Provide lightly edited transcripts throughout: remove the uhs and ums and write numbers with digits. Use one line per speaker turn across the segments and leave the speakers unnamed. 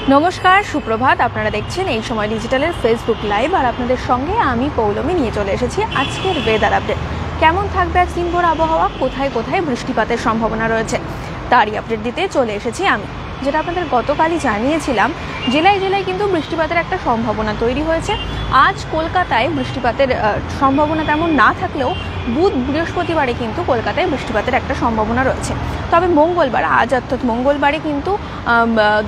নমস্কার, সুপ্রভাত। আপনারা দেখছেন এই সময় ডিজিটালের ফেসবুক লাইভ, আর আপনাদের সঙ্গে আমি পৌলমী নিয়ে চলে এসেছি আজকের ওয়েদার আপডেট। কেমন থাকবে এক দিনভর আবহাওয়া, কোথায় কোথায় বৃষ্টিপাতের সম্ভাবনা রয়েছে তারই আপডেট দিতে চলে এসেছি আমি। যেটা আপনাদের গতকালই জানিয়েছিলাম, জেলায় জেলায় কিন্তু বৃষ্টিপাতের একটা সম্ভাবনা তৈরি হয়েছে। আজ কলকাতায় বৃষ্টিপাতের সম্ভাবনা তেমন না থাকলেও বুধ বৃহস্পতিবারে কিন্তু কলকাতায় বৃষ্টিপাতের একটা সম্ভাবনা রয়েছে। তবে মঙ্গলবার, আজ অর্থাৎ মঙ্গলবারে কিন্তু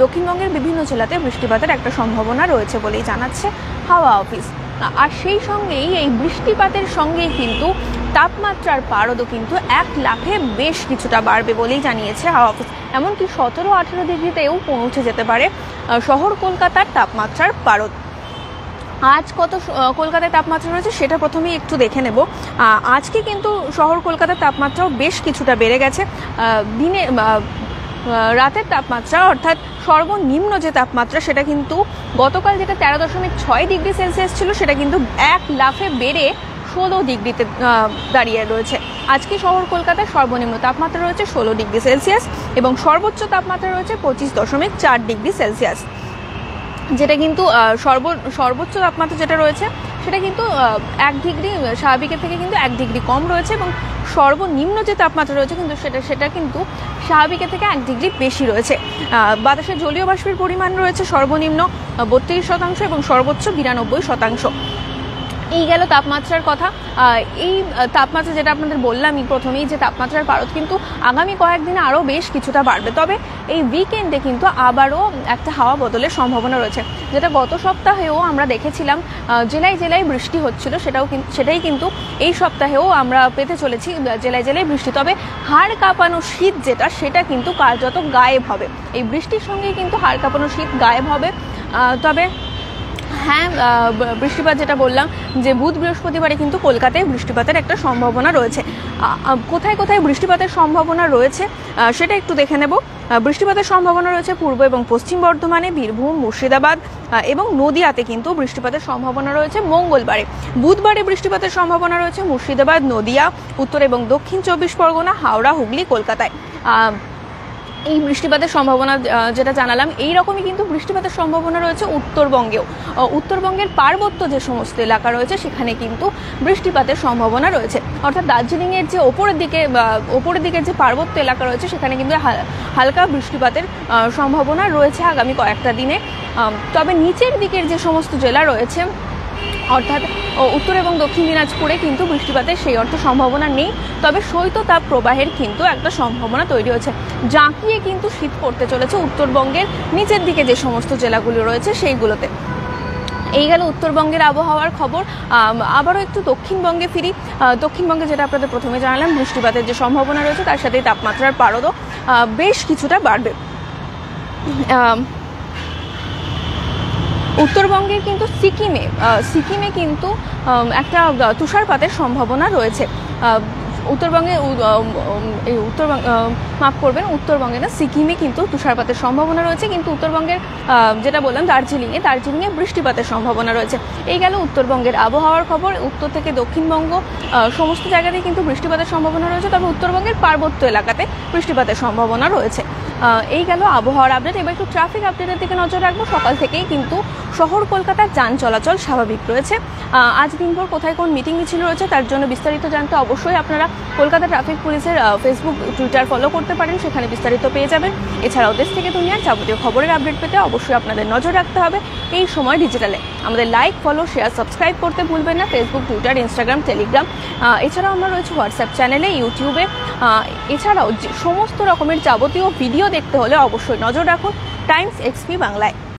দক্ষিণবঙ্গের বিভিন্ন জেলাতে বৃষ্টিপাতের একটা সম্ভাবনা রয়েছে বলেই জানাচ্ছে হাওয়া অফিস। আর সেই সঙ্গেই এই বৃষ্টিপাতের সঙ্গেই কিন্তু তাপমাত্রার পারদও কিন্তু এক লাফে বেশ কিছুটা বাড়বে বলেই জানিয়েছে হাওয়া অফিস। এমনকি 17-18 ডিগ্রিতেও পৌঁছে যেতে পারে শহর কলকাতার তাপমাত্রার পারদ। আজ কত কলকাতায় তাপমাত্রা রয়েছে সেটা প্রথমেই একটু দেখে নেব। আজকে কিন্তু শহর কলকাতার তাপমাত্রাও বেশ কিছুটা বেড়ে গেছে। দিনে রাতের তাপমাত্রা অর্থাৎ সর্বনিম্ন যে তাপমাত্রা সেটা কিন্তু গতকাল যেটা 13.6 ডিগ্রি সেলসিয়াস ছিল, সেটা কিন্তু এক লাফে বেড়ে 16 ডিগ্রিতে দাঁড়িয়ে রয়েছে। আজকে শহর কলকাতায় সর্বনিম্ন তাপমাত্রা রয়েছে 16 ডিগ্রি সেলসিয়াস এবং সর্বোচ্চ তাপমাত্রা রয়েছে 25.4 ডিগ্রি সেলসিয়াস। যেটা কিন্তু সর্বোচ্চ তাপমাত্রা যেটা রয়েছে সেটা কিন্তু 1 ডিগ্রি স্বাভাবিকের থেকে কিন্তু 1 ডিগ্রি কম রয়েছে, এবং সর্বনিম্ন যে তাপমাত্রা রয়েছে কিন্তু সেটা কিন্তু স্বাভাবিকের থেকে 1 ডিগ্রি বেশি রয়েছে। বাতাসে জলীয় বাষ্পের পরিমাণ রয়েছে সর্বনিম্ন 32% এবং সর্বোচ্চ 92%। এই গেল তাপমাত্রার কথা। এই তাপমাত্রা যেটা আপনাদের বললামই প্রথমেই, যে তাপমাত্রার পারদ কিন্তু আগামী কয়েকদিনে আরও বেশ কিছুটা বাড়বে। তবে এই উইকেন্ডে কিন্তু আবারও একটা হাওয়া বদলের সম্ভাবনা রয়েছে। যেটা গত সপ্তাহেও আমরা দেখেছিলাম জেলায় জেলায় বৃষ্টি হচ্ছিল, সেটাই কিন্তু এই সপ্তাহেও আমরা পেতে চলেছি জেলায় জেলায় বৃষ্টি। তবে হাড় কাঁপানো শীত সেটা কিন্তু কার্যত গায়েব হবে। এই বৃষ্টির সঙ্গেই কিন্তু হাড় কাঁপানো শীত গায়েব হবে। তবে হ্যাঁ, বৃষ্টিপাত যেটা বললাম যে বুধ বৃহস্পতিবারে কিন্তু কলকাতায় বৃষ্টিপাতের একটা সম্ভাবনা রয়েছে। কোথায় কোথায় বৃষ্টিপাতের সম্ভাবনা রয়েছে সেটা একটু দেখে নেব। বৃষ্টিপাতের সম্ভাবনা রয়েছে পূর্ব এবং পশ্চিম বর্ধমানে, বীরভূম, মুর্শিদাবাদ এবং নদিয়াতে কিন্তু বৃষ্টিপাতের সম্ভাবনা রয়েছে মঙ্গলবারে। বুধবারে বৃষ্টিপাতের সম্ভাবনা রয়েছে মুর্শিদাবাদ, নদিয়া, উত্তর এবং দক্ষিণ 24 পরগনা, হাওড়া, হুগলি, কলকাতায়। এই বৃষ্টিপাতের সম্ভাবনা যেটা জানালাম, এই রকমই কিন্তু বৃষ্টিপাতের সম্ভাবনা রয়েছে উত্তরবঙ্গেও। উত্তরবঙ্গের পার্বত্য যে সমস্ত এলাকা রয়েছে সেখানে কিন্তু বৃষ্টিপাতের সম্ভাবনা রয়েছে। অর্থাৎ দার্জিলিংয়ের যে ওপরের দিকের যে পার্বত্য এলাকা রয়েছে সেখানে কিন্তু হালকা বৃষ্টিপাতের সম্ভাবনা রয়েছে আগামী কয়েকটা দিনে। তবে নিচের দিকের যে সমস্ত জেলা রয়েছে অর্থাৎ উত্তর এবং দক্ষিণ দিনাজপুরে কিন্তু বৃষ্টিপাতের সেই অর্থ সম্ভাবনা নেই। তবে শৈত্যতাপ প্রবাহের কিন্তু একটা সম্ভাবনা তৈরি হয়েছে। জাঁকিয়ে কিন্তু শীত পড়তে চলেছে উত্তরবঙ্গের নিচের দিকে যে সমস্ত জেলাগুলো রয়েছে সেইগুলোতে। এই গেল উত্তরবঙ্গের আবহাওয়ার খবর। আবারও একটু দক্ষিণবঙ্গে ফিরি। দক্ষিণবঙ্গে যেটা আপনাদের প্রথমে জানালাম, বৃষ্টিপাতের যে সম্ভাবনা রয়েছে তার সাথে তাপমাত্রার পারদও বেশ কিছুটা বাড়বে। উত্তরবঙ্গের কিন্তু সিকিমে কিন্তু একটা তুষারপাতের সম্ভাবনা রয়েছে। উত্তরবঙ্গে না, সিকিমে কিন্তু তুষারপাতের সম্ভাবনা রয়েছে। কিন্তু উত্তরবঙ্গের যেটা বললাম দার্জিলিংয়ে বৃষ্টিপাতের সম্ভাবনা রয়েছে। এই গেল উত্তরবঙ্গের আবহাওয়ার খবর। উত্তর থেকে দক্ষিণবঙ্গ সমস্ত জায়গাতেই কিন্তু বৃষ্টিপাতের সম্ভাবনা রয়েছে। তবে উত্তরবঙ্গের পার্বত্য এলাকাতে বৃষ্টিপাতের সম্ভাবনা রয়েছে। এই গেল আবহাওয়ার আপডেট। এবার একটু ট্রাফিক আপডেটের দিকে নজর রাখবো। সকাল থেকেই কিন্তু শহর কলকাতার যান চলাচল স্বাভাবিক রয়েছে। আজ দিনভর কোথায় কোন মিটিং মিছিল রয়েছে তার জন্য বিস্তারিত জানতে অবশ্যই আপনারা কলকাতা ট্রাফিক পুলিশের ফেসবুক, টুইটার ফলো করতে পারেন, সেখানে বিস্তারিত পেয়ে যাবেন। এছাড়াও দেশ থেকে দুনিয়ার যাবতীয় খবরের আপডেট পেতে অবশ্যই আপনাদের নজর রাখতে হবে এই সময় ডিজিটালে। আমাদের লাইক, ফলো, শেয়ার, সাবস্ক্রাইব করতে ভুলবেন না। ফেসবুক, টুইটার, ইনস্টাগ্রাম, টেলিগ্রাম, এছাড়াও আমরা রয়েছে হোয়াটসঅ্যাপ চ্যানেলে, ইউটিউবে। এছাড়াও সমস্ত রকমের যাবতীয় ভিডিও দেখতে হলে অবশ্যই নজর রাখুন টাইমস XP বাংলায়।